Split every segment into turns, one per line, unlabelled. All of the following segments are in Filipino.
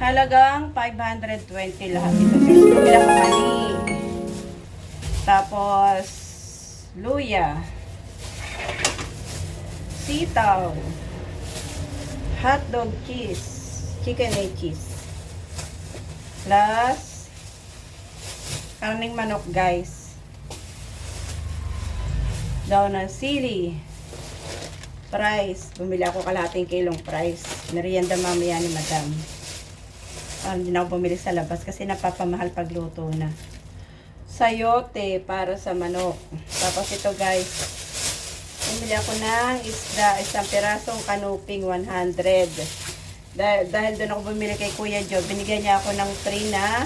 Halagang 520 lahat ito guys. Bilang mani. Tapos, luya. Sitaw. Hotdog cheese. Chicken and cheese. Plus, karning manok guys. Daon ng sili. Price. Bumili ako kalahating kilong price. Merienda mamaya ni madam. Hindi na ako bumili sa labas kasi napapamahal pagluto na. Sayote para sa manok. Tapos ito guys, bumili ako ng isda, isang pirasong kanuping 100. Dahil doon ako bumili kay Kuya Joe, binigyan niya ako ng tray na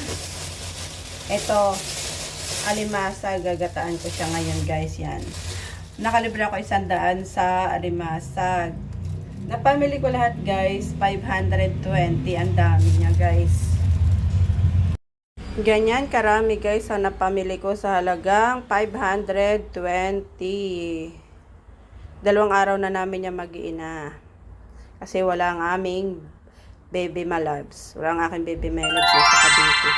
ito, alimasa. Gagataan ko siya ngayon guys, yan. Nakalibre ako 100 sa alimasa. Napamili ko lahat guys, 520. Ang dami niya guys. Ganyan karami guys ang napamili ko sa halagang 520. 2 araw na namin niya mag-iina. Kasi wala ang aming baby malabs. Wala ang aking baby malabs sa Cavite.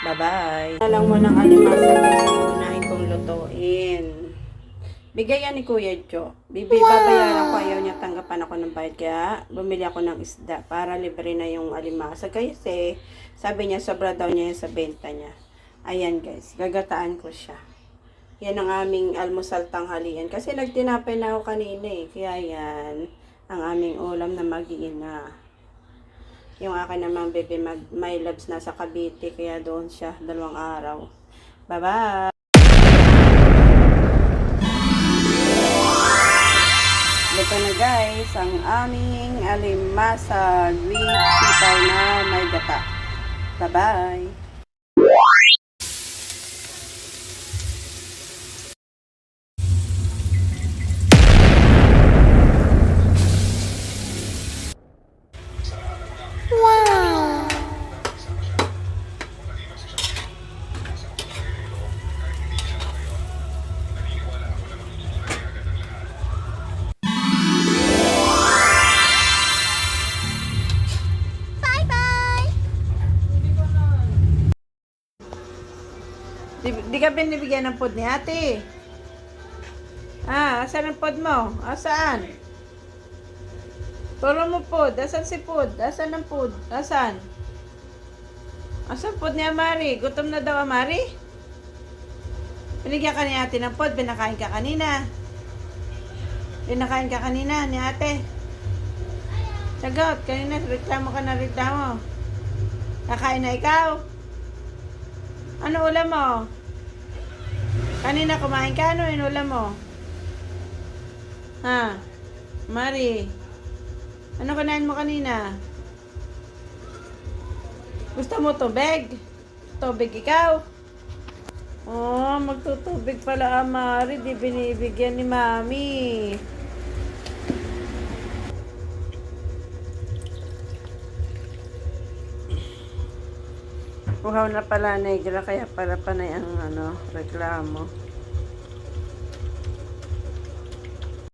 Bye-bye. Alam mo ng alimasa guys ang unahin kong lutuin. Bigay yan ni Kuya Joe. Babayaran ko, ayaw niya tanggapan ako ng bayad. Kaya bumili ako ng isda para libre na yung alimasa. Kasi sabi niya sobra daw niya sa benta niya. Ayan guys, gagataan ko siya. Yan ang aming almusal tanghalian. Kasi nagtinapay na ako kanina eh. Kaya yan ang aming ulam na mag-iina. Yung akin namang baby my loves na sa Cavite. Kaya doon siya 2 araw. Bye-bye! Ito na guys, ang aming alimasa with sitaw na may gata. Bye-bye! Di ka binibigyan ng food ni ate? Asan ang food mo? Asaan? Turo mo food. Asan si food? Asan ang food? Asan? Asan food ni Amari? Gutom na daw Amari? Binigyan ka ni ate ng food. Binakain ka kanina. Binakain ka kanina ni ate. Sagot. Kanina reklamo ka na reklamo. Kakain na ikaw? Ano ulam mo? Kanina kumain ka, ano inulam mo? Ha? Mari? Ano kanain mo kanina? Gusto mo tubig? Tubig ikaw? Oh, magtutubig pala Mari. Di binibigyan ni Mami. Uhaw na pala negra, kaya para panay ang reklamo.